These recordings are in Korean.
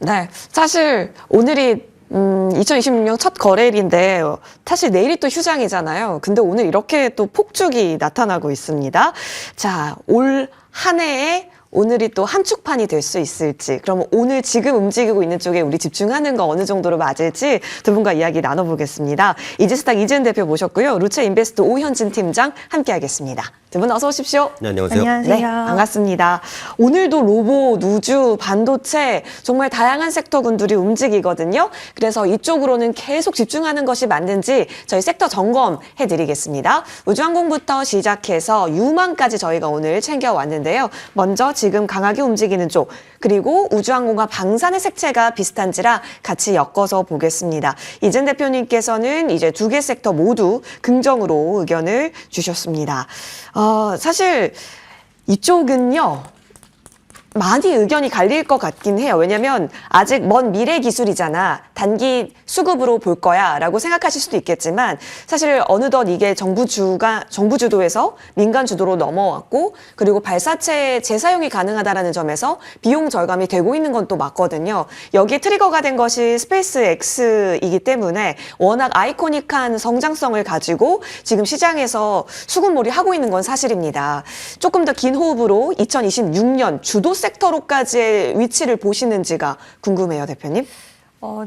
네, 사실 오늘이 2026년 첫 거래일인데 사실 내일이 또 휴장이잖아요. 근데 오늘 이렇게 또 폭죽이 나타나고 있습니다. 자, 올 한 해에 오늘이 또 함축판이 될 수 있을지, 그럼 오늘 지금 움직이고 있는 쪽에 우리 집중하는 거 어느 정도로 맞을지 두 분과 이야기 나눠보겠습니다. 이지스탁 이재은 대표 모셨고요. 루체 인베스트 오현진 팀장 함께하겠습니다. 두 분 어서 오십시오. 네, 안녕하세요. 안녕하세요. 네, 반갑습니다. 오늘도 로봇, 우주, 반도체 정말 다양한 섹터군들이 움직이거든요. 그래서 이쪽으로는 계속 집중하는 것이 맞는지 저희 섹터 점검해드리겠습니다. 우주항공부터 시작해서 유망까지 저희가 오늘 챙겨왔는데요. 먼저 지금 강하게 움직이는 쪽, 그리고 우주항공과 방산의 색채가 비슷한지라 같이 엮어서 보겠습니다. 이재은 대표님께서는 이제 두 개 섹터 모두 긍정으로 의견을 주셨습니다. 사실 이쪽은요, 많이 의견이 갈릴 것 같긴 해요. 왜냐면 아직 먼 미래 기술이잖아. 단기 수급으로 볼 거야 라고 생각하실 수도 있겠지만 사실 어느덧 이게 정부 주도에서 민간 주도로 넘어왔고, 그리고 발사체 재사용이 가능하다라는 점에서 비용 절감이 되고 있는 건 또 맞거든요. 여기에 트리거가 된 것이 스페이스 X이기 때문에 워낙 아이코닉한 성장성을 가지고 지금 시장에서 수급몰이 하고 있는 건 사실입니다. 조금 더 긴 호흡으로 2026년 주도 섹터로까지의 위치를 보시는지가 궁금해요, 대표님.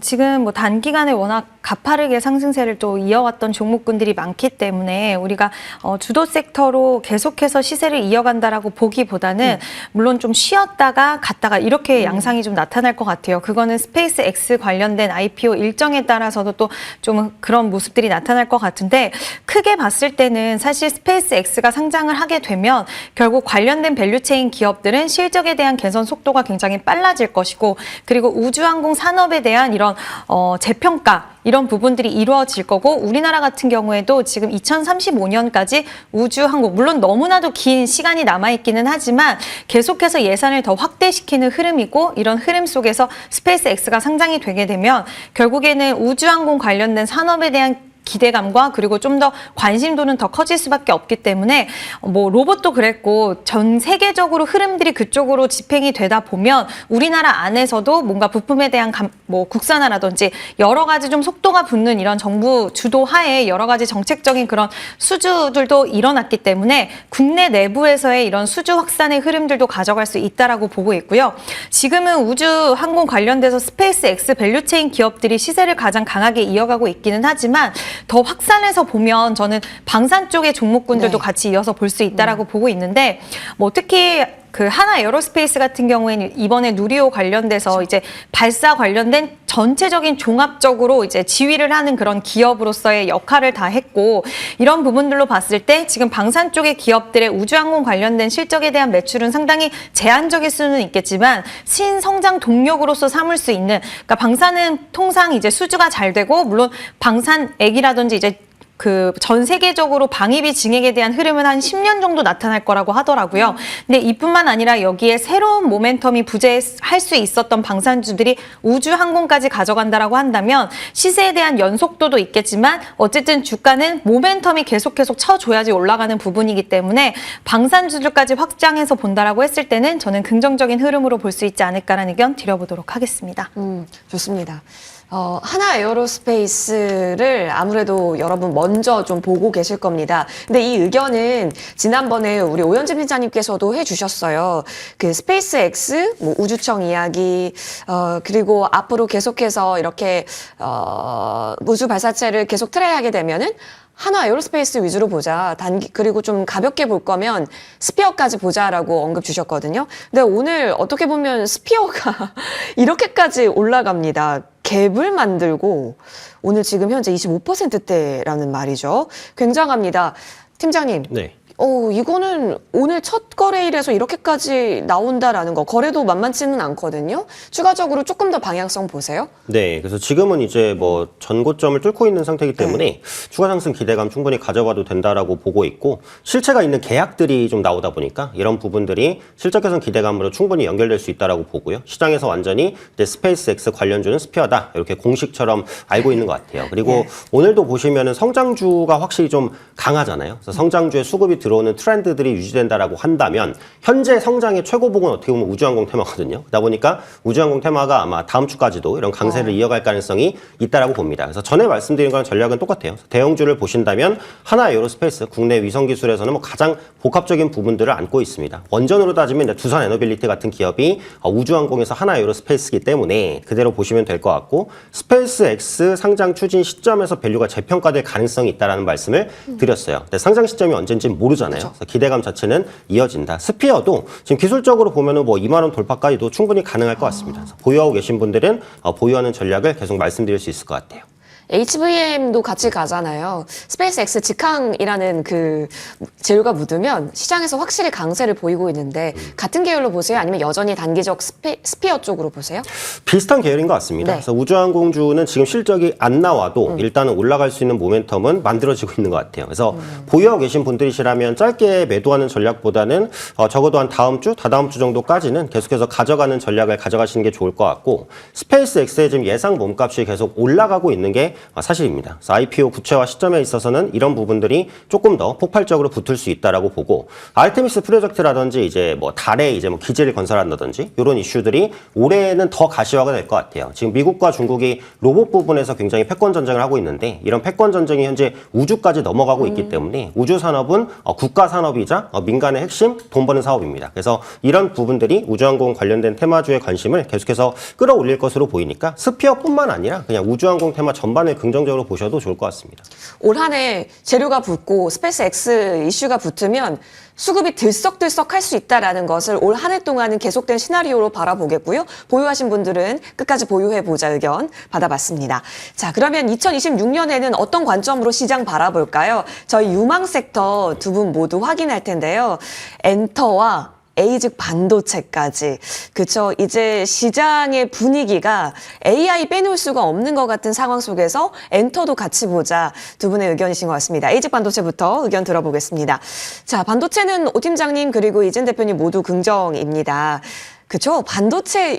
지금 뭐 단기간에 워낙 가파르게 상승세를 또 이어왔던 종목군들이 많기 때문에 우리가 주도 섹터로 계속해서 시세를 이어간다라고 보기보다는 물론 좀 쉬었다가 갔다가 이렇게 양상이 좀 나타날 것 같아요. 그거는 스페이스 X 관련된 IPO 일정에 따라서도 또 좀 그런 모습들이 나타날 것 같은데, 크게 봤을 때는 사실 스페이스 X가 상장을 하게 되면 결국 관련된 밸류체인 기업들은 실적에 대한 개선 속도가 굉장히 빨라질 것이고, 그리고 우주항공 산업에 대한 이런 재평가, 이런 부분들이 이루어질 거고, 우리나라 같은 경우에도 지금 2035년까지 우주항공, 물론 너무나도 긴 시간이 남아있기는 하지만 계속해서 예산을 더 확대시키는 흐름이고, 이런 흐름 속에서 스페이스 X가 상장이 되게 되면 결국에는 우주항공 관련된 산업에 대한 기대감과 그리고 좀 더 관심도는 더 커질 수밖에 없기 때문에, 뭐 로봇도 그랬고 전 세계적으로 흐름들이 그쪽으로 집행이 되다 보면 우리나라 안에서도 뭔가 부품에 대한 뭐 국산화라든지 여러 가지 좀 속도가 붙는 이런 정부 주도 하에 여러 가지 정책적인 그런 수주들도 일어났기 때문에 국내 내부에서의 이런 수주 확산의 흐름들도 가져갈 수 있다라고 보고 있고요. 지금은 우주 항공 관련돼서 스페이스 X 밸류체인 기업들이 시세를 가장 강하게 이어가고 있기는 하지만, 더 확산해서 보면 저는 방산 쪽의 종목군들도 같이 이어서 볼 수 있다라고 보고 있는데, 뭐 특히 그 하나 에어로스페이스 같은 경우에는 이번에 누리호 관련돼서 이제 발사 관련된 전체적인 종합적으로 이제 지휘를 하는 그런 기업으로서의 역할을 다 했고, 이런 부분들로 봤을 때 지금 방산 쪽의 기업들의 우주항공 관련된 실적에 대한 매출은 상당히 제한적일 수는 있겠지만 신성장 동력으로서 삼을 수 있는, 그러니까 방산은 통상 이제 수주가 잘 되고, 물론 방산액이라든지 이제 그 전 세계적으로 방위비 증액에 대한 흐름은 한 10년 정도 나타날 거라고 하더라고요. 근데 이뿐만 아니라 여기에 새로운 모멘텀이 부재할 수 있었던 방산주들이 우주항공까지 가져간다라고 한다면 시세에 대한 연속도도 있겠지만 어쨌든 주가는 모멘텀이 계속 쳐줘야지 올라가는 부분이기 때문에 방산주들까지 확장해서 본다라고 했을 때는 저는 긍정적인 흐름으로 볼 수 있지 않을까라는 의견 드려보도록 하겠습니다. 좋습니다. 하나 에어로스페이스를 아무래도 여러분 먼저 좀 보고 계실 겁니다. 근데 이 의견은 지난번에 우리 오현진 팀장님께서도 해주셨어요. 그 스페이스 X, 뭐 우주청 이야기, 그리고 앞으로 계속해서 이렇게 우주 발사체를 계속 트라이하게 되면은 하나 에어로스페이스 위주로 보자. 그리고 좀 가볍게 볼 거면 스피어까지 보자라고 언급 주셨거든요. 근데 오늘 어떻게 보면 스피어가 이렇게까지 올라갑니다. 갭을 만들고 오늘 지금 현재 25%대라는 말이죠. 굉장합니다. 팀장님. 네. 이거는 오늘 첫 거래일에서 이렇게까지 나온다라는 거, 거래도 만만치는 않거든요. 추가적으로 조금 더 방향성 보세요. 네, 그래서 지금은 이제 뭐 전고점을 뚫고 있는 상태이기 때문에 추가 상승 기대감 충분히 가져봐도 된다라고 보고 있고, 실체가 있는 계약들이 좀 나오다 보니까 이런 부분들이 실적 개선 기대감으로 충분히 연결될 수 있다라고 보고요. 시장에서 완전히 이제 스페이스 X 관련주는 스피어다, 이렇게 공식처럼 알고 있는 것 같아요. 그리고 오늘도 보시면은 성장주가 확실히 좀 강하잖아요. 그래서 성장주의 수급이 들어오는 트렌드들이 유지된다라고 한다면 현재 성장의 최고봉은 어떻게 보면 우주항공 테마거든요. 그러다 보니까 우주항공 테마가 아마 다음 주까지도 이런 강세를 이어갈 가능성이 있다라고 봅니다. 그래서 전에 말씀드린 거랑 전략은 똑같아요. 대형주를 보신다면 하나 에어로스페이스 국내 위성 기술에서는 뭐 가장 복합적인 부분들을 안고 있습니다. 원전으로 따지면 이제 두산 에너빌리티 같은 기업이 우주항공에서 하나 에어로스페이스이기 때문에 그대로 보시면 될 것 같고 스페이스X 상장 추진 시점에서 밸류가 재평가될 가능성이 있다라는 말씀을 드렸어요. 근데 상장 시점이 언제인지는 모르잖아요. 그래서 기대감 자체는 이어진다. 스피어도 지금 기술적으로 보면은 뭐 2만 원 돌파까지도 충분히 가능할 것 같습니다. 그래서 보유하고 계신 분들은 보유하는 전략을 계속 말씀드릴 수 있을 것 같아요. HVM도 같이 가잖아요. 스페이스X 직항이라는 그 재료가 묻으면 시장에서 확실히 강세를 보이고 있는데 같은 계열로 보세요? 아니면 여전히 단기적 스피어 쪽으로 보세요? 비슷한 계열인 것 같습니다. 네. 그래서 우주항공주는 지금 실적이 안 나와도 일단은 올라갈 수 있는 모멘텀은 만들어지고 있는 것 같아요. 그래서 보유하고 계신 분들이시라면 짧게 매도하는 전략보다는 적어도 한 다음 주, 다다음 주 정도까지는 계속해서 가져가는 전략을 가져가시는 게 좋을 것 같고 스페이스X의 지금 예상 몸값이 계속 올라가고 있는 게 사실입니다. 그래서 IPO 구체화 시점에 있어서는 이런 부분들이 조금 더 폭발적으로 붙을 수 있다라고 보고 아르테미스 프로젝트라든지 이제 뭐 달에 이제 뭐 기지를 건설한다든지 이런 이슈들이 올해는 더 가시화가 될 것 같아요. 지금 미국과 중국이 로봇 부분에서 굉장히 패권 전쟁을 하고 있는데 이런 패권 전쟁이 현재 우주까지 넘어가고 있기 때문에 우주 산업은 국가 산업이자 민간의 핵심 돈 버는 사업입니다. 그래서 이런 부분들이 우주항공 관련된 테마주의 관심을 계속해서 끌어올릴 것으로 보이니까 스피어뿐만 아니라 그냥 우주항공 테마 전반을 긍정적으로 보셔도 좋을 것 같습니다. 올 한 해 재료가 붙고 스페이스X 이슈가 붙으면 수급이 들썩들썩할 수 있다라는 것을 올 한 해 동안은 계속된 시나리오로 바라보겠고요. 보유하신 분들은 끝까지 보유해보자 의견 받아봤습니다. 자, 그러면 2026년에는 어떤 관점으로 시장 바라볼까요? 저희 유망 섹터 두 분 모두 확인할 텐데요. 엔터와 A즉 반도체까지. 그쵸. 이제 시장의 분위기가 AI 빼놓을 수가 없는 것 같은 상황 속에서 엔터도 같이 보자. 두 분의 의견이신 것 같습니다. A즉 반도체부터 의견 들어보겠습니다. 자, 반도체는 오 팀장님 그리고 이진 대표님 모두 긍정입니다. 그쵸. 반도체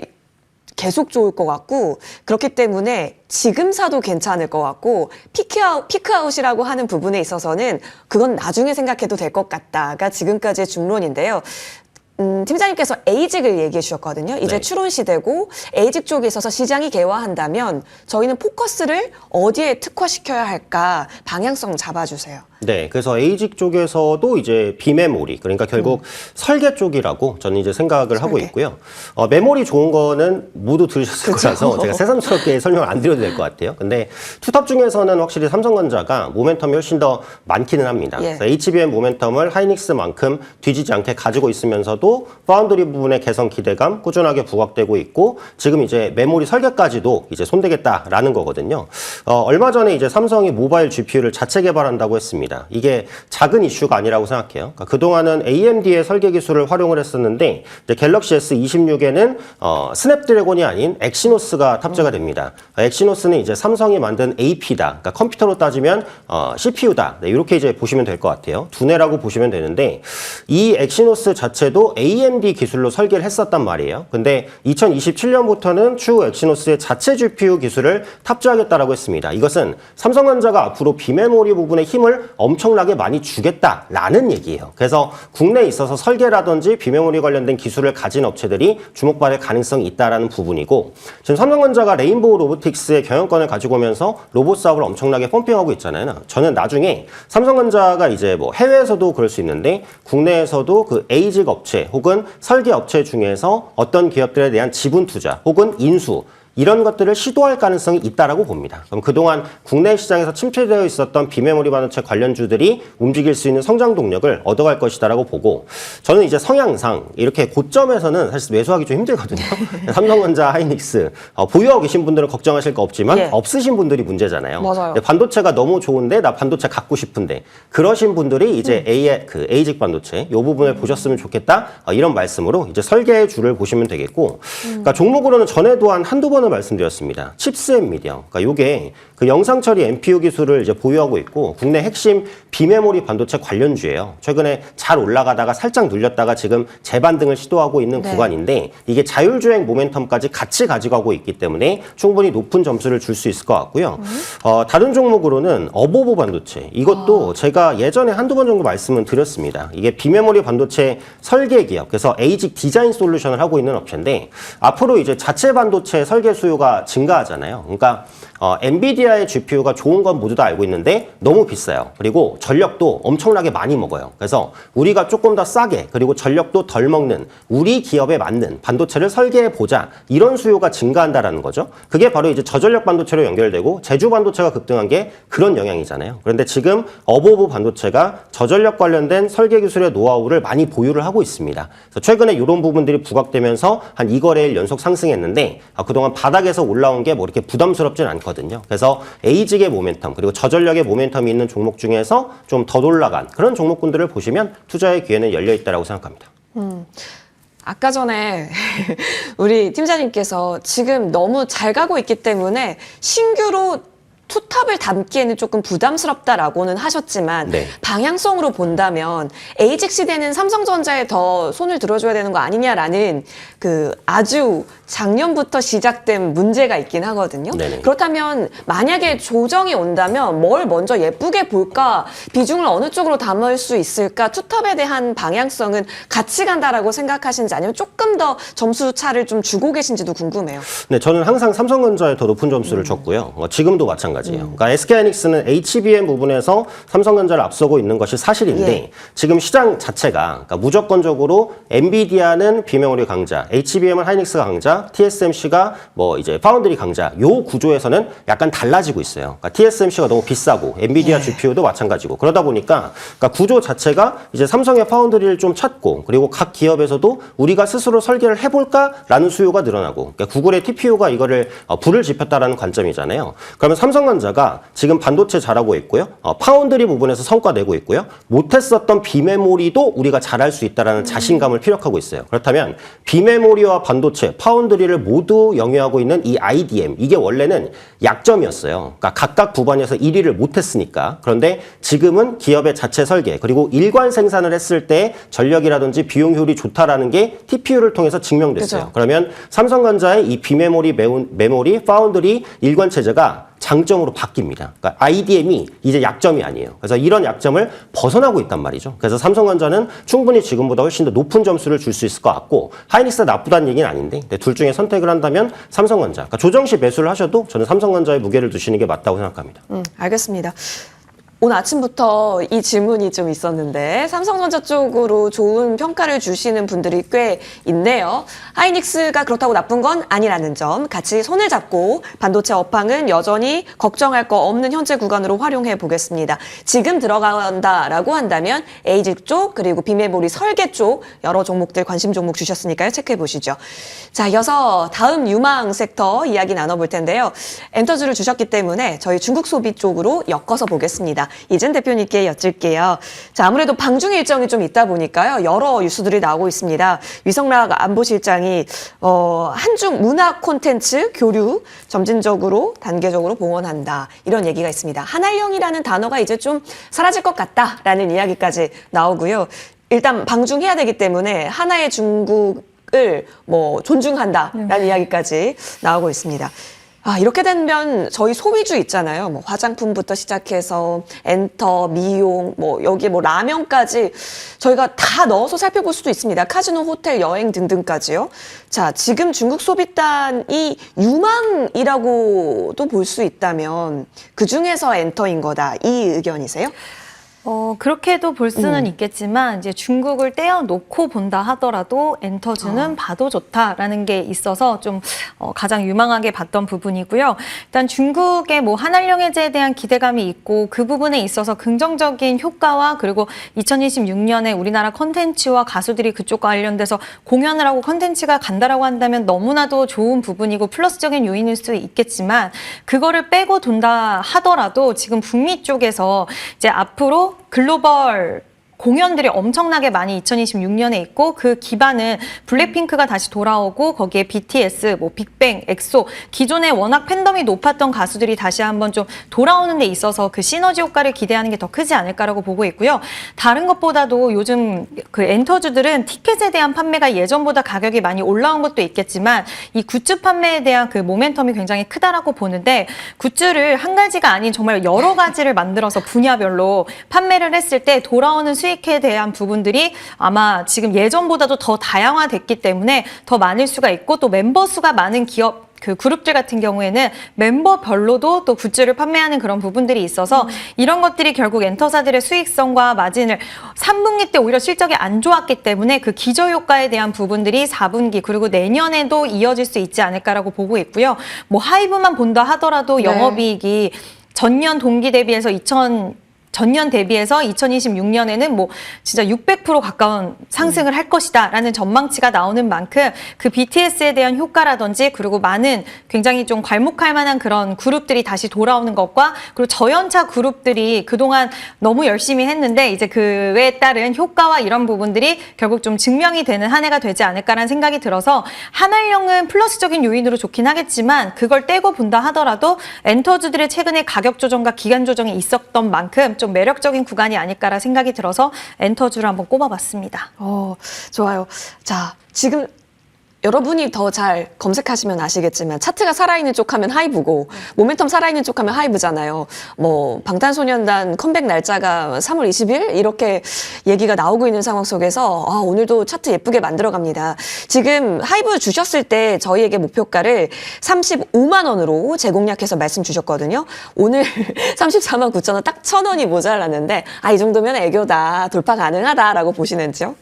계속 좋을 것 같고 그렇기 때문에 지금 사도 괜찮을 것 같고 피크아웃이라고 하는 부분에 있어서는 그건 나중에 생각해도 될 것 같다가 지금까지의 중론인데요. 팀장님께서 A직을 얘기해 주셨거든요. 이제 네. 추론 시대고 A직 쪽에 있어서 시장이 개화한다면 저희는 포커스를 어디에 특화시켜야 할까 방향성 잡아주세요. 네, 그래서 A직 쪽에서도 이제 비메모리, 그러니까 결국 설계 쪽이라고 저는 이제 생각을 하고 있고요. 메모리 좋은 거는 모두 들으셨을 거라서 제가 새삼스럽게 설명을 안 드려도 될 것 같아요. 근데 투탑 중에서는 확실히 삼성전자가 모멘텀이 훨씬 더 많기는 합니다. 예. 그래서 HBM 모멘텀을 하이닉스만큼 뒤지지 않게 가지고 있으면서도 파운드리 부분의 개선 기대감 꾸준하게 부각되고 있고 지금 이제 메모리 설계까지도 이제 손대겠다라는 거거든요. 얼마 전에 이제 삼성이 모바일 GPU를 자체 개발한다고 했습니다. 이게 작은 이슈가 아니라고 생각해요. 그러니까 그동안은 AMD의 설계 기술을 활용을 했었는데 이제 갤럭시 S26에는 스냅드래곤이 아닌 엑시노스가 탑재가 됩니다. 엑시노스는 이제 삼성이 만든 AP다. 그러니까 컴퓨터로 따지면 CPU다. 네, 이렇게 이제 보시면 될 것 같아요. 두뇌라고 보시면 되는데 이 엑시노스 자체도 AMD 기술로 설계를 했었단 말이에요. 근데 2027년부터는 추후 엑시노스의 자체 GPU 기술을 탑재하겠다라고 했습니다. 이것은 삼성전자가 앞으로 비메모리 부분에 힘을 엄청나게 많이 주겠다라는 얘기예요. 그래서 국내에 있어서 설계라든지 비메모리 관련된 기술을 가진 업체들이 주목받을 가능성이 있다라는 부분이고 지금 삼성전자가 레인보우 로보틱스의 경영권을 가지고 오면서 로봇 사업을 엄청나게 펌핑하고 있잖아요. 저는 나중에 삼성전자가 이제 뭐 해외에서도 그럴 수 있는데 국내에서도 그 A직 업체 혹은 설계 업체 중에서 어떤 기업들에 대한 지분 투자 혹은 인수 이런 것들을 시도할 가능성이 있다라고 봅니다. 그럼 그동안 국내 시장에서 침체되어 있었던 비메모리 반도체 관련주들이 움직일 수 있는 성장 동력을 얻어갈 것이다라고 보고 저는 이제 성향상 이렇게 고점에서는 사실 매수하기 좀 힘들거든요. 삼성전자, 하이닉스 보유하고 계신 분들은 걱정하실 거 없지만 예. 없으신 분들이 문제잖아요. 맞아요. 반도체가 너무 좋은데 나 반도체 갖고 싶은데 그러신 분들이 이제 A직 반도체 이 부분을 보셨으면 좋겠다 이런 말씀으로 이제 설계주를 보시면 되겠고 그러니까 종목으로는 전에도 한두 번은 전에 말씀드렸습니다. 칩셋 미디어. 그러니까 요게 그 영상 처리 NPU 기술을 이제 보유하고 있고 국내 핵심 비메모리 반도체 관련주예요. 최근에 잘 올라가다가 살짝 눌렸다가 지금 재반등을 시도하고 있는 네. 구간인데 이게 자율주행 모멘텀까지 같이 가져가고 있기 때문에 충분히 높은 점수를 줄 수 있을 것 같고요. 다른 종목으로는 어보보 반도체. 이것도 제가 예전에 한두 번 정도 말씀을 드렸습니다. 이게 비메모리 반도체 설계 기업, 그래서 에이직 디자인 솔루션을 하고 있는 업체인데 앞으로 이제 자체 반도체 설계 수요가 증가하잖아요. 그러니까 엔비디아의 GPU가 좋은 건 모두 다 알고 있는데 너무 비싸요. 그리고 전력도 엄청나게 많이 먹어요. 그래서 우리가 조금 더 싸게 그리고 전력도 덜 먹는 우리 기업에 맞는 반도체를 설계해 보자. 이런 수요가 증가한다라는 거죠. 그게 바로 이제 저전력 반도체로 연결되고 제주 반도체가 급등한 게 그런 영향이잖아요. 그런데 지금 어보보 반도체가 저전력 관련된 설계 기술의 노하우를 많이 보유를 하고 있습니다. 그래서 최근에 이런 부분들이 부각되면서 한 2거래일 연속 상승했는데 그동안 바닥에서 올라온 게 뭐 이렇게 부담스럽진 않거든요. 그래서 에이직의 모멘텀 그리고 저전력의 모멘텀이 있는 종목 중에서 좀 더 올라간 그런 종목군들을 보시면 투자의 기회는 열려 있다고 생각합니다. 아까 전에 우리 팀장님께서 지금 너무 잘 가고 있기 때문에 신규로 투탑을 담기에는 조금 부담스럽다라고는 하셨지만 네. 방향성으로 본다면 에이직 시대는 삼성전자에 더 손을 들어줘야 되는 거 아니냐라는 그 아주 작년부터 시작된 문제가 있긴 하거든요. 네네. 그렇다면 만약에 조정이 온다면 뭘 먼저 예쁘게 볼까, 비중을 어느 쪽으로 담을 수 있을까, 투탑에 대한 방향성은 같이 간다라고 생각하시는지 아니면 조금 더 점수 차를 좀 주고 계신지도 궁금해요. 네, 저는 항상 삼성전자에 더 높은 점수를 줬고요. 지금도 마찬가지예요. 그러니까 SK하이닉스는 HBM 부분에서 삼성전자를 앞서고 있는 것이 사실인데 예. 지금 시장 자체가 그러니까 무조건적으로 엔비디아는 비메모리 강자, HBM은 하이닉스가 강자, TSMC가 뭐 이제 파운드리 강자 요 구조에서는 약간 달라지고 있어요. 그러니까 TSMC가 너무 비싸고 엔비디아 GPU도 마찬가지고 그러다 보니까 그러니까 구조 자체가 이제 삼성의 파운드리를 좀 찾고 그리고 각 기업에서도 우리가 스스로 설계를 해볼까라는 수요가 늘어나고 그러니까 구글의 TPU가 이거를 불을 지폈다라는 관점이잖아요. 그러면 삼성전자가 지금 반도체 잘하고 있고요. 파운드리 부분에서 성과 내고 있고요. 못했었던 비메모리도 우리가 잘할 수 있다라는 자신감을 피력하고 있어요. 그렇다면 비메모리와 반도체, 파운드리를 모두 영위하고 있는 이 IDM 이게 원래는 약점이었어요. 그러니까 각각 부분에서 1위를 못했으니까. 그런데 지금은 기업의 자체 설계 그리고 일관 생산을 했을 때 전력이라든지 비용 효율이 좋다라는 게 TPU를 통해서 증명됐어요. 그죠. 그러면 삼성전자의 이 비메모리, 메모리, 파운드리 일관 체제가 장점으로 바뀝니다. 그러니까 IDM이 이제 약점이 아니에요. 그래서 이런 약점을 벗어나고 있단 말이죠. 그래서 삼성전자는 충분히 지금보다 훨씬 더 높은 점수를 줄 수 있을 것 같고 하이닉스가 나쁘다는 얘기는 아닌데 둘 중에 선택을 한다면 삼성전자. 그러니까 조정 시 매수를 하셔도 저는 삼성전자에 무게를 두시는 게 맞다고 생각합니다. 알겠습니다. 오늘 아침부터 이 질문이 좀 있었는데 삼성전자 쪽으로 좋은 평가를 주시는 분들이 꽤 있네요. 하이닉스가 그렇다고 나쁜 건 아니라는 점 같이 손을 잡고 반도체 업황은 여전히 걱정할 거 없는 현재 구간으로 활용해 보겠습니다. 지금 들어간다라고 한다면 에이직 쪽 그리고 비메모리 설계 쪽 여러 종목들 관심 종목 주셨으니까요. 체크해 보시죠. 자, 이어서 다음 유망 섹터 이야기 나눠볼 텐데요. 엔터주를 주셨기 때문에 저희 중국 소비 쪽으로 엮어서 보겠습니다. 이준 대표님께 여쭐게요. 자, 아무래도 방중 일정이 좀 있다 보니까요. 여러 뉴스들이 나오고 있습니다. 위성락 안보실장이 한중 문화 콘텐츠 교류 점진적으로 단계적으로 봉헌한다. 이런 얘기가 있습니다. 한알령이라는 단어가 이제 좀 사라질 것 같다라는 이야기까지 나오고요. 일단 방중해야 되기 때문에 하나의 중국을 뭐 존중한다라는 이야기까지 나오고 있습니다. 이렇게 되면 저희 소비주 있잖아요. 뭐 화장품부터 시작해서 엔터, 미용, 뭐 여기 뭐 라면까지 저희가 다 넣어서 살펴볼 수도 있습니다. 카지노, 호텔, 여행 등등까지요. 자, 지금 중국 소비단이 유망이라고도 볼 수 있다면 그중에서 엔터인 거다. 이 의견이세요? 그렇게도 볼 수는 있겠지만 이제 중국을 떼어놓고 본다 하더라도 엔터주는 봐도 좋다라는 게 있어서 좀 가장 유망하게 봤던 부분이고요. 일단 중국의 뭐 한알령 해제에 대한 기대감이 있고 그 부분에 있어서 긍정적인 효과와 그리고 2026년에 우리나라 컨텐츠와 가수들이 그쪽과 관련돼서 공연을 하고 컨텐츠가 간다라고 한다면 너무나도 좋은 부분이고 플러스적인 요인일 수 있겠지만 그거를 빼고 돈다 하더라도 지금 북미 쪽에서 이제 앞으로 글로벌 공연들이 엄청나게 많이 2026년에 있고 그 기반은 블랙핑크가 다시 돌아오고 거기에 BTS, 뭐 빅뱅, 엑소 기존에 워낙 팬덤이 높았던 가수들이 다시 한번 좀 돌아오는 데 있어서 그 시너지 효과를 기대하는 게 더 크지 않을까라고 보고 있고요. 다른 것보다도 요즘 그 엔터주들은 티켓에 대한 판매가 예전보다 가격이 많이 올라온 것도 있겠지만 이 굿즈 판매에 대한 그 모멘텀이 굉장히 크다라고 보는데 굿즈를 한 가지가 아닌 정말 여러 가지를 만들어서 분야별로 판매를 했을 때 돌아오는 수익에 대한 부분들이 아마 지금 예전보다도 더 다양화됐기 때문에 더 많을 수가 있고 또 멤버 수가 많은 기업 그 그룹들 같은 경우에는 멤버별로도 또 굿즈를 판매하는 그런 부분들이 있어서 이런 것들이 결국 엔터사들의 수익성과 마진을 3분기 때 오히려 실적이 안 좋았기 때문에 그 기저효과에 대한 부분들이 4분기 그리고 내년에도 이어질 수 있지 않을까라고 보고 있고요. 뭐 하이브만 본다 하더라도 영업이익이 전년 동기 대비해서 전년 대비해서 2026년에는 뭐 진짜 600% 가까운 상승을 할 것이다라는 전망치가 나오는 만큼 그 BTS에 대한 효과라든지 그리고 많은 굉장히 좀 괄목할 만한 그런 그룹들이 다시 돌아오는 것과 그리고 저연차 그룹들이 그동안 너무 열심히 했는데 이제 그에 따른 효과와 이런 부분들이 결국 좀 증명이 되는 한 해가 되지 않을까라는 생각이 들어서 한알령은 플러스적인 요인으로 좋긴 하겠지만 그걸 떼고 본다 하더라도 엔터주들의 최근에 가격 조정과 기간 조정이 있었던 만큼 좀 매력적인 구간이 아닐까라 생각이 들어서 엔터주를 한번 꼽아봤습니다. 좋아요. 자, 지금 여러분이 더 잘 검색하시면 아시겠지만 차트가 살아있는 쪽 하면 하이브고 모멘텀 살아있는 쪽 하면 하이브잖아요. 뭐 방탄소년단 컴백 날짜가 3월 20일 이렇게 얘기가 나오고 있는 상황 속에서 오늘도 차트 예쁘게 만들어갑니다. 지금 하이브 주셨을 때 저희에게 목표가를 35만 원으로 재공략해서 말씀 주셨거든요. 오늘 34만 9천 원 딱 1,000원이 모자랐는데 이 정도면 애교다 돌파 가능하다라고 보시는지요?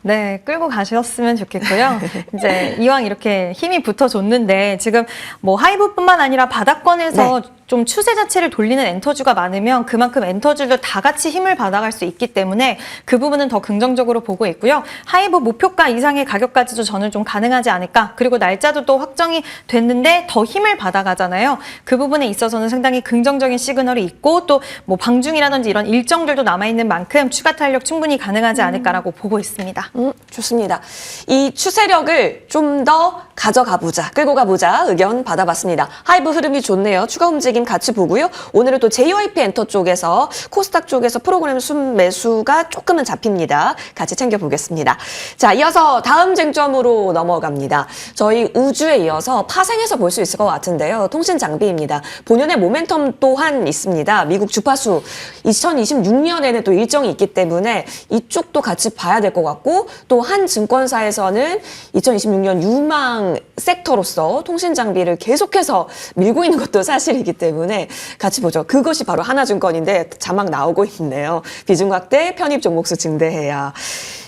네, 끌고 가셨으면 좋겠고요. 이제 이왕 이렇게 힘이 붙어줬는데 지금 뭐 하이브뿐만 아니라 바닥권에서 좀 추세 자체를 돌리는 엔터주가 많으면 그만큼 엔터주도 다 같이 힘을 받아갈 수 있기 때문에 그 부분은 더 긍정적으로 보고 있고요. 하이브 목표가 이상의 가격까지도 저는 좀 가능하지 않을까. 그리고 날짜도 또 확정이 됐는데 더 힘을 받아가잖아요. 그 부분에 있어서는 상당히 긍정적인 시그널이 있고 또 뭐 방중이라든지 이런 일정들도 남아있는 만큼 추가 탄력 충분히 가능하지 않을까라고 보고 있습니다. 좋습니다. 이 추세력을 좀 더 가져가 보자, 끌고 가보자 의견 받아봤습니다. 하이브 흐름이 좋네요. 추가 움직임 같이 보고요. 오늘은 또 JYP 엔터 쪽에서 코스닥 쪽에서 프로그램 순매수가 조금은 잡힙니다. 같이 챙겨보겠습니다. 자, 이어서 다음 쟁점으로 넘어갑니다. 저희 우주에 이어서 파생해서 볼 수 있을 것 같은데요. 통신 장비입니다. 본연의 모멘텀 또한 있습니다. 미국 주파수 2026년에는 또 일정이 있기 때문에 이쪽도 같이 봐야 될 것 같고 또 한 증권사에서는 2026년 유망 섹터로서 통신 장비를 계속해서 밀고 있는 것도 사실이기 때문에 같이 보죠. 그것이 바로 하나증권인데 자막 나오고 있네요. 비중 확대, 편입 종목수 증대해야.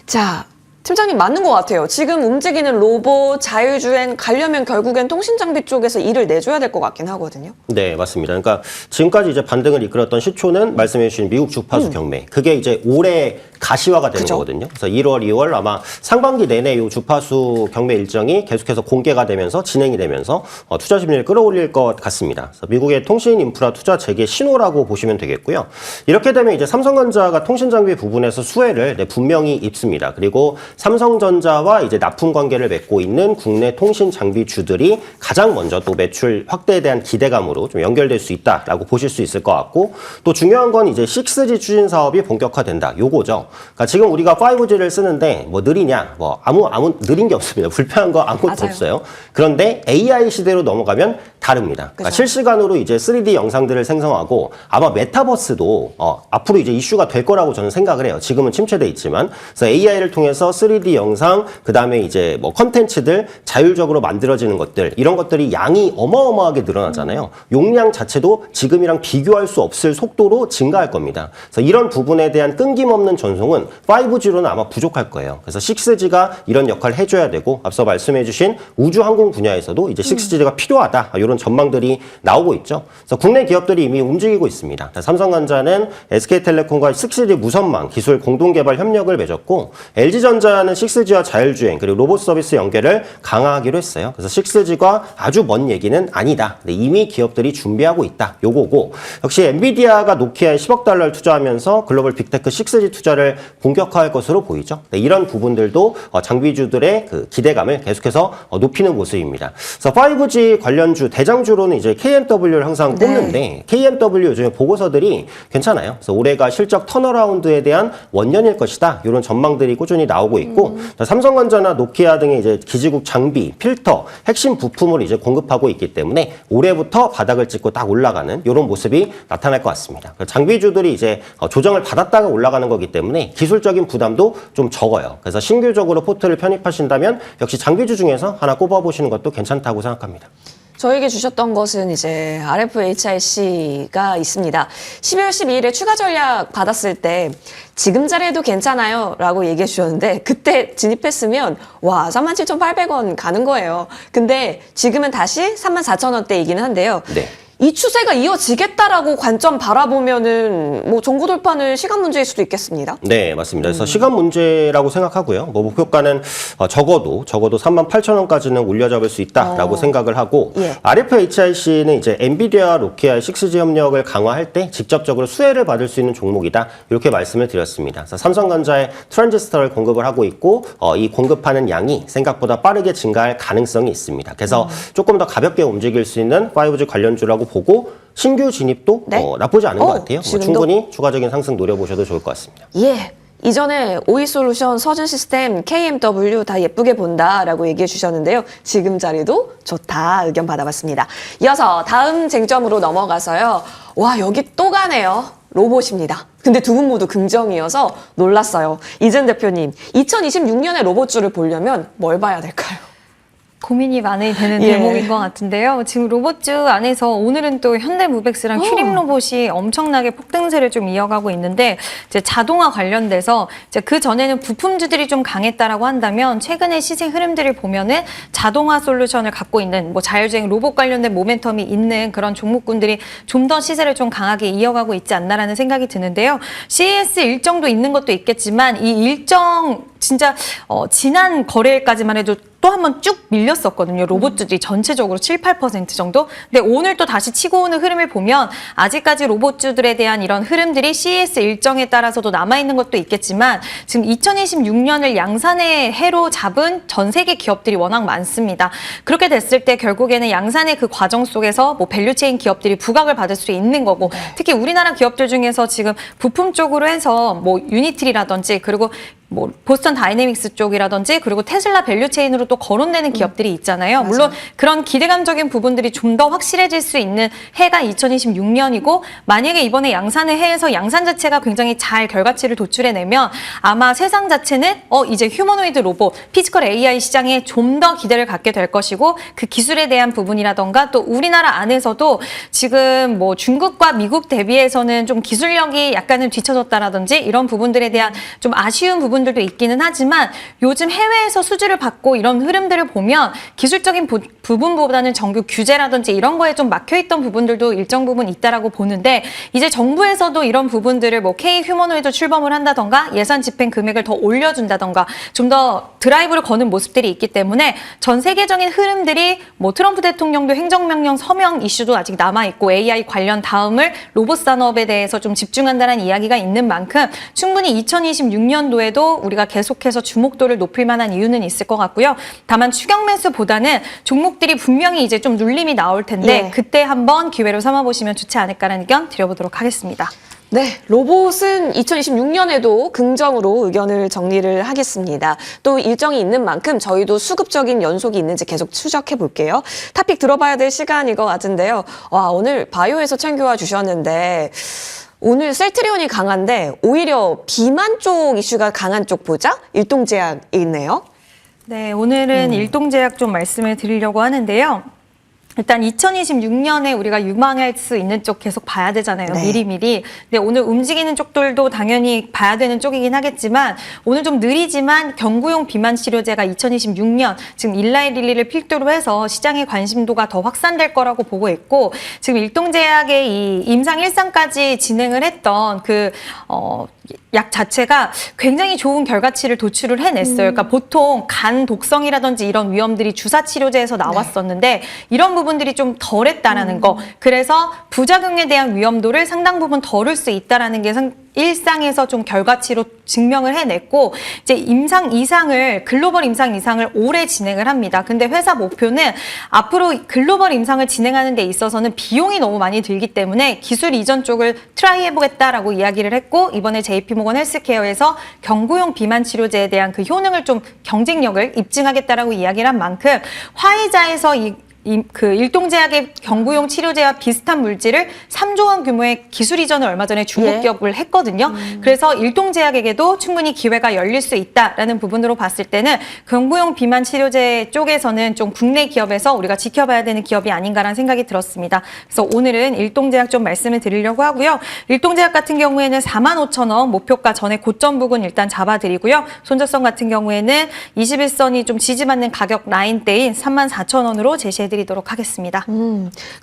자, 팀장님 맞는 것 같아요. 지금 움직이는 로봇, 자율주행 가려면 결국엔 통신장비 쪽에서 일을 내줘야 될 것 같긴 하거든요. 네, 맞습니다. 그러니까 지금까지 이제 반등을 이끌었던 시초는 말씀해 주신 미국 주파수 경매. 그게 이제 올해 가시화가 되는 거거든요. 그래서 1월, 2월 아마 상반기 내내 이 주파수 경매 일정이 계속해서 공개가 되면서 진행이 되면서 투자 심리를 끌어올릴 것 같습니다. 그래서 미국의 통신 인프라 투자 재개 신호라고 보시면 되겠고요. 이렇게 되면 이제 삼성전자가 통신 장비 부분에서 수혜를 분명히 입습니다. 그리고 삼성전자와 이제 납품 관계를 맺고 있는 국내 통신 장비주들이 가장 먼저 또 매출 확대에 대한 기대감으로 좀 연결될 수 있다라고 보실 수 있을 것 같고 또 중요한 건 이제 6G 추진 사업이 본격화된다. 요거죠. 그러니까 지금 우리가 5G를 쓰는데 뭐 느리냐? 뭐 아무 느린 게 없습니다. 불편한 거 아무것도 맞아요. 없어요. 그런데 AI 시대로 넘어가면 다릅니다. 그러니까 실시간으로 이제 3D 영상들을 생성하고 아마 메타버스도 앞으로 이제 이슈가 될 거라고 저는 생각을 해요. 지금은 침체돼 있지만 그래서 AI를 통해서 3D 영상 그다음에 이제 뭐 컨텐츠들 자율적으로 만들어지는 것들 이런 것들이 양이 어마어마하게 늘어나잖아요. 용량 자체도 지금이랑 비교할 수 없을 속도로 증가할 겁니다. 그래서 이런 부분에 대한 끊김없는 전송은 5G로는 아마 부족할 거예요. 그래서 6G가 이런 역할을 해줘야 되고 앞서 말씀해주신 우주항공 분야에서도 이제 6G가 필요하다. 이런 전망들이 나오고 있죠. 그래서 국내 기업들이 이미 움직이고 있습니다. 삼성전자는 SK텔레콤과 6G 무선망 기술 공동개발 협력을 맺었고 LG전자 삼성전자는 6G와 자율주행 그리고 로봇 서비스 연계를 강화하기로 했어요. 그래서 6G가 아주 먼 얘기는 아니다. 근데 이미 기업들이 준비하고 있다. 요거고 역시 엔비디아가 노키아에 10억 달러를 투자하면서 글로벌 빅테크 6G 투자를 본격화할 것으로 보이죠. 네, 이런 부분들도 장비주들의 그 기대감을 계속해서 높이는 모습입니다. 그래서 5G 관련주 대장주로는 이제 KMW를 항상 꼽는데 KMW 요즘에 보고서들이 괜찮아요. 그래서 올해가 실적 턴어라운드에 대한 원년일 것이다. 이런 전망들이 꾸준히 나오고 있고 삼성전자나 노키아 등의 이제 기지국 장비, 필터, 핵심 부품을 이제 공급하고 있기 때문에 올해부터 바닥을 찍고 딱 올라가는 이런 모습이 나타날 것 같습니다. 장비주들이 이제 조정을 받았다가 올라가는 거기 때문에 기술적인 부담도 좀 적어요. 그래서 신규적으로 포트를 편입하신다면 역시 장비주 중에서 하나 꼽아보시는 것도 괜찮다고 생각합니다. 저에게 주셨던 것은 이제 RFHIC가 있습니다. 12월 12일에 추가 전략 받았을 때 지금 자리에도 괜찮아요 라고 얘기해 주셨는데 그때 진입했으면 와 37,800원 가는 거예요. 근데 지금은 다시 34,000원대이기는 한데요. 네. 이 추세가 이어지겠다라고 관점 바라보면은 뭐 정고 돌파는 시간 문제일 수도 있겠습니다. 네, 맞습니다. 그래서 시간 문제라고 생각하고요. 뭐 목표가는 적어도 38,000원까지는 올려잡을 수 있다라고 생각을 하고 예. RFHIC는 이제 엔비디아, 노키아의 6G 협력을 강화할 때 직접적으로 수혜를 받을 수 있는 종목이다. 이렇게 말씀을 드렸습니다. 그래서 삼성전자에 트랜지스터를 공급을 하고 있고 이 공급하는 양이 생각보다 빠르게 증가할 가능성이 있습니다. 그래서 조금 더 가볍게 움직일 수 있는 5G 관련주라고 보고 신규 진입도 네? 나쁘지 않은 것 같아요. 지금도? 충분히 추가적인 상승 노려보셔도 좋을 것 같습니다. 예. 이전에 오이솔루션, 서준시스템, KMW 다 예쁘게 본다라고 얘기해 주셨는데요. 지금 자리도 좋다 의견 받아봤습니다. 이어서 다음 쟁점으로 넘어가서요. 와 여기 또 가네요. 로봇입니다. 근데 두 분 모두 긍정이어서 놀랐어요. 이zen 대표님, 2026년에 로봇주를 보려면 뭘 봐야 될까요? 고민이 많이 되는 예. 대목인 것 같은데요. 지금 로봇주 안에서 오늘은 또 현대무백스랑 큐림 로봇이 엄청나게 폭등세를 좀 이어가고 있는데 이제 자동화 관련돼서 이제 그 전에는 부품주들이 좀 강했다라고 한다면 최근의 시세 흐름들을 보면은 자동화 솔루션을 갖고 있는 뭐 자율주행 로봇 관련된 모멘텀이 있는 그런 종목군들이 좀 더 시세를 좀 강하게 이어가고 있지 않나라는 생각이 드는데요. CES 일정도 있는 것도 있겠지만 이 일정 진짜 지난 거래일까지만 해도 또 한 번 쭉 밀렸었거든요. 로봇주들이 전체적으로 7, 8% 정도. 근데 오늘 또 다시 치고 오는 흐름을 보면 아직까지 로봇주들에 대한 이런 흐름들이 CES 일정에 따라서도 남아있는 것도 있겠지만 지금 2026년을 양산의 해로 잡은 전 세계 기업들이 워낙 많습니다. 그렇게 됐을 때 결국에는 양산의 그 과정 속에서 뭐 밸류체인 기업들이 부각을 받을 수 있는 거고 특히 우리나라 기업들 중에서 지금 부품 쪽으로 해서 뭐 유니트리라든지 그리고 뭐 보스턴 다이내믹스 쪽이라든지 그리고 테슬라 밸류체인으로 또 거론되는 기업들이 있잖아요. 물론 그런 기대감적인 부분들이 좀 더 확실해질 수 있는 해가 2026년이고 만약에 이번에 양산의 해에서 양산 자체가 굉장히 잘 결과치를 도출해내면 아마 세상 자체는 이제 휴머노이드 로봇, 피지컬 AI 시장에 좀 더 기대를 갖게 될 것이고 그 기술에 대한 부분이라던가 또 우리나라 안에서도 지금 뭐 중국과 미국 대비해서는 좀 기술력이 약간은 뒤처졌다라든지 이런 부분들에 대한 좀 아쉬운 부분들도 있기는 하지만 요즘 해외에서 수주를 받고 이런 흐름들을 보면 기술적인 부분보다는 정규 규제라든지 이런 거에 좀 막혀있던 부분들도 일정 부분 있다라고 보는데 이제 정부에서도 이런 부분들을 뭐 K 휴머노이드 출범을 한다던가 예산 집행 금액을 더 올려준다던가 좀 더 드라이브를 거는 모습들이 있기 때문에 전 세계적인 흐름들이 뭐 트럼프 대통령도 행정명령 서명 이슈도 아직 남아있고 AI 관련 다음을 로봇 산업에 대해서 좀 집중한다는 이야기가 있는 만큼 충분히 2026년도에도 우리가 계속해서 주목도를 높일 만한 이유는 있을 것 같고요. 다만 추격 매수보다는 종목들이 분명히 이제 좀 눌림이 나올 텐데 예. 그때 한번 기회로 삼아보시면 좋지 않을까라는 의견 드려보도록 하겠습니다. 네, 로봇은 2026년에도 긍정으로 의견을 정리를 하겠습니다. 또 일정이 있는 만큼 저희도 수급적인 연속이 있는지 계속 추적해 볼게요. 토픽 들어봐야 될 시간인 것 같은데요. 와, 오늘 바이오에서 챙겨와 주셨는데 오늘 셀트리온이 강한데 오히려 비만 쪽 이슈가 강한 쪽 보자? 일동제약이 있네요. 네, 오늘은 일동제약 좀 말씀을 드리려고 하는데요. 일단 2026년에 우리가 유망할 수 있는 쪽 계속 봐야 되잖아요. 네. 미리미리. 근데 오늘 움직이는 쪽들도 당연히 봐야 되는 쪽이긴 하겠지만 오늘 좀 느리지만 경구용 비만 치료제가 2026년 지금 일라이 릴리를 필두로 해서 시장의 관심도가 더 확산될 거라고 보고 있고 지금 일동제약의 이 임상 1상까지 진행을 했던 약 자체가 굉장히 좋은 결과치를 도출을 해냈어요. 그러니까 보통 간 독성이라든지 이런 위험들이 주사 치료제에서 나왔었는데 이런 부분들이 좀 덜했다라는 거. 그래서 부작용에 대한 위험도를 상당 부분 덜을 수 있다라는 게 일상에서 좀 결과치로 증명을 해냈고 이제 글로벌 임상 이상을 올해 진행을 합니다. 근데 회사 목표는 앞으로 글로벌 임상을 진행하는 데 있어서는 비용이 너무 많이 들기 때문에 기술 이전 쪽을 트라이 해보겠다라고 이야기를 했고 이번에 JP모건 헬스케어에서 경구용 비만 치료제에 대한 그 효능을 좀 경쟁력을 입증하겠다라고 이야기를 한 만큼 화이자에서 그 일동제약의 경구용 치료제와 비슷한 물질을 3조 원 규모의 기술 이전을 얼마 전에 중국 기업을 했거든요. 그래서 일동제약에게도 충분히 기회가 열릴 수 있다라는 부분으로 봤을 때는 경구용 비만 치료제 쪽에서는 좀 국내 기업에서 우리가 지켜봐야 되는 기업이 아닌가라는 생각이 들었습니다. 그래서 오늘은 일동제약 좀 말씀을 드리려고 하고요. 일동제약 같은 경우에는 45,000원 목표가 전에 고점 부근 일단 잡아드리고요. 손절선 같은 경우에는 21선이 좀 지지받는 가격 라인대인 34,000원으로 제시해드리도록 하겠습니다.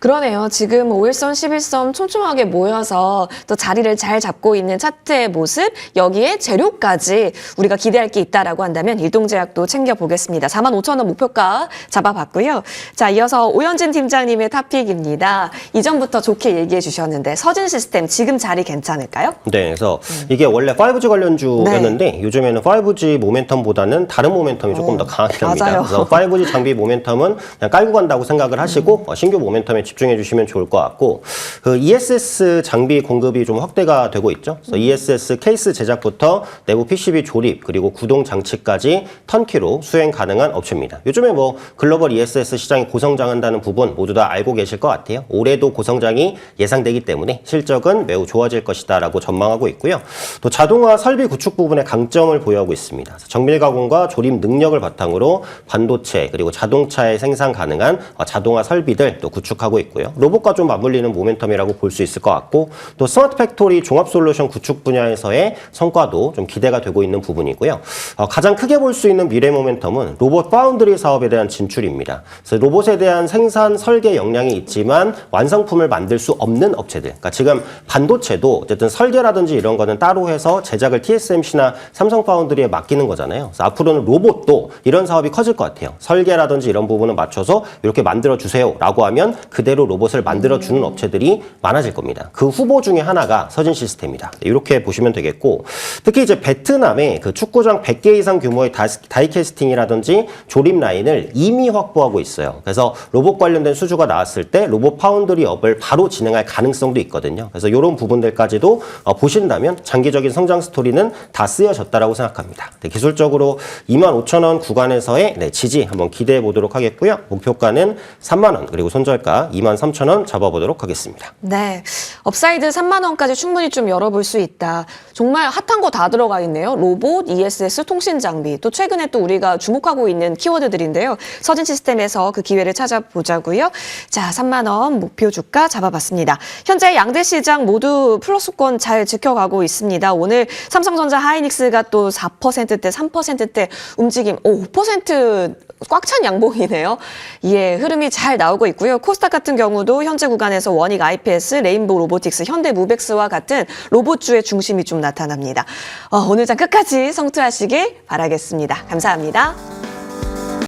그러네요. 지금 5일선, 11선 촘촘하게 모여서 또 자리를 잘 잡고 있는 차트의 모습, 여기에 재료까지 우리가 기대할 게 있다라고 한다면 일동제약도 챙겨보겠습니다. 45,000원 목표가 잡아봤고요. 자, 이어서 오현진 팀장님의 탑픽입니다. 이전부터 좋게 얘기해 주셨는데 서진시스템 지금 자리 괜찮을까요? 네, 그래서 이게 원래 5G 관련주였는데 요즘에는 5G 모멘텀보다는 다른 모멘텀이 조금 더 강하게 갑니다. 맞아요. 그래서 5G 장비 모멘텀은 그냥 깔고 간다고 생각을 하시고 신규 모멘텀에 집중해 주시면 좋을 것 같고 그 ESS 장비 공급이 좀 확대가 되고 있죠. 그래서 ESS 케이스 제작부터 내부 PCB 조립 그리고 구동 장치까지 턴키로 수행 가능한 업체입니다. 요즘에 뭐 글로벌 ESS 시장이 고성장한다는 부분 모두 다 알고 계실 것 같아요. 올해도 고성장이 예상되기 때문에 실적은 매우 좋아질 것이다라고 전망하고 있고요. 또 자동화 설비 구축 부분에 강점을 보유하고 있습니다. 정밀 가공과 조립 능력을 바탕으로 반도체 그리고 자동차의 생산 가능한 자동화 설비들 또 구축하고 있고요. 로봇과 좀 맞물리는 모멘텀이라고 볼 수 있을 것 같고 또 스마트 팩토리 종합 솔루션 구축 분야에서의 성과도 좀 기대가 되고 있는 부분이고요. 가장 크게 볼 수 있는 미래 모멘텀은 로봇 파운드리 사업에 대한 진출입니다. 그래서 로봇에 대한 생산 설계 역량이 있지만 완성품을 만들 수 없는 업체들. 그러니까 지금 반도체도 어쨌든 설계라든지 이런 거는 따로 해서 제작을 TSMC나 삼성 파운드리에 맡기는 거잖아요. 그래서 앞으로는 로봇도 이런 사업이 커질 것 같아요. 설계라든지 이런 부분을 맞춰서 이렇게 만들어주세요 라고 하면 그대로 로봇을 만들어주는 업체들이 많아질 겁니다. 그 후보 중에 하나가 서진시스템이다. 이렇게 보시면 되겠고 특히 이제 베트남에 그 축구장 100개 이상 규모의 다이캐스팅이라든지 조립 라인을 이미 확보하고 있어요. 그래서 로봇 관련된 수주가 나왔을 때 로봇 파운드리 업을 바로 진행할 가능성도 있거든요. 그래서 이런 부분들까지도 보신다면 장기적인 성장 스토리는 다 쓰여졌다라고 생각합니다. 네, 기술적으로 25,000원 구간에서의 지지 한번 기대해 보도록 하겠고요. 목표가는 3만 원 그리고 손절가 23,000원 잡아보도록 하겠습니다. 네, 업사이드 3만 원까지 충분히 좀 열어볼 수 있다. 정말 핫한 거 다 들어가 있네요. 로봇, ESS, 통신 장비, 또 최근에 또 우리가 주목하고 있는 키워드들인데요. 서진시스템에서 그 기회를 찾아보자고요. 자, 3만 원 목표 주가 잡아봤습니다. 현재 양대 시장 모두 플러스권 잘 지켜가고 있습니다. 오늘 삼성전자 하이닉스가 또 4%대, 3%대 움직임, 5% 꽉 찬 양봉이네요. 예, 흐름이 잘 나오고 있고요. 코스닥 같은 경우도 현재 구간에서 원익 IPS, 레인보우 로보틱스, 현대무벡스와 같은 로봇주의 중심이 좀 나타납니다. 오늘 장 끝까지 성투하시길 바라겠습니다. 감사합니다.